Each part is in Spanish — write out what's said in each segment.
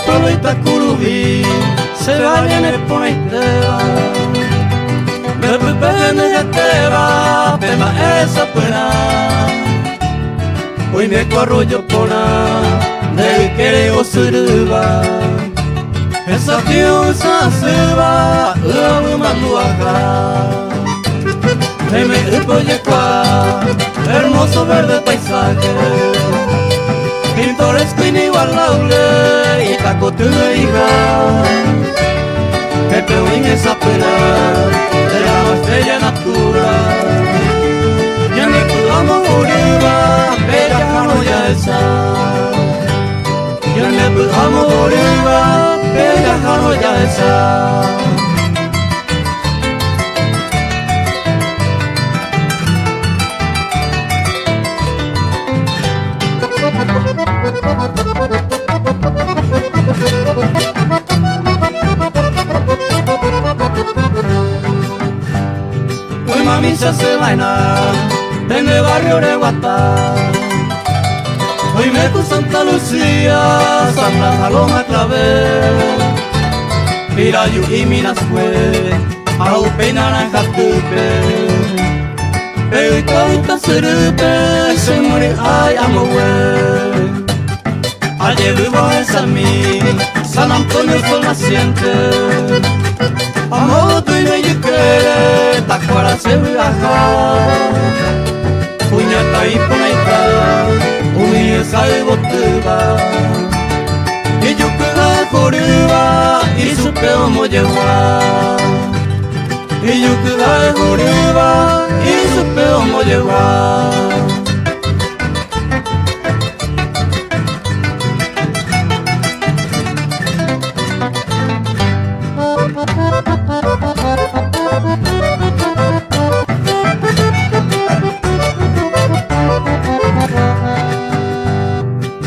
Sepuluita kuruhi Seväljene poneiteva Mepupene jäteva Pema esa pena Hoy me corrollo pona De que o suruba Esa tío esa suba Uamu manduaga Me upoyekwa Hermoso verde paisaje Pintoresco inigualable Y taco tu hija Que te wing esa pena De la estrella natural Y en el amo uriba Bella janoya esa Y en el amo uriba Bella janoya esa Hoy mami se hace bailar en el barrio de Guatá. Hoy me con Santa Lucía, Santa Paloma Clavel. Pirayu y Minas fue, Aupe Naranja Tupe. Pero y todita Serupe, se muere ay amo güey. Ayer vivo en San Miguel, San Antonio Sol Naciente. Amo tu y me yukere, tacuara se viaja. Puñata y ponaita, uy sabe botuba. Y yukuga joruba, y su peo moyewa. Y yukuga joruba, y su peo moyewa.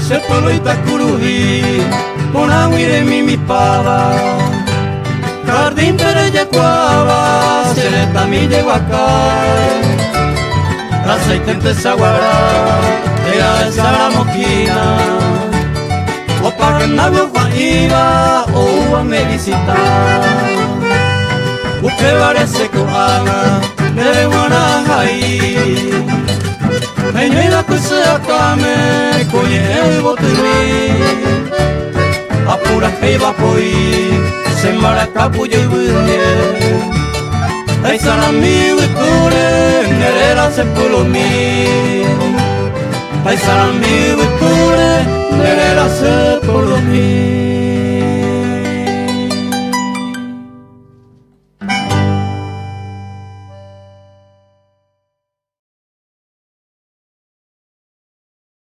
Sepuluita kuruhi, Ponahuire mimipava, Jardín Pereyacuava, Sereta Millehuacán, Aceitente Zaguará, Era de Sara Moquina, Opa Renavio Juaniva, Oua me visita, Uke parece coana, de Guanajaí. Meñuela que se acame, coye el botellín. Apura que iba por ir, se maracapuyo y buñe. Ay, saramí, huicure, nerera se pulomí. Ay, saramí, huicure, nerera se pulomí.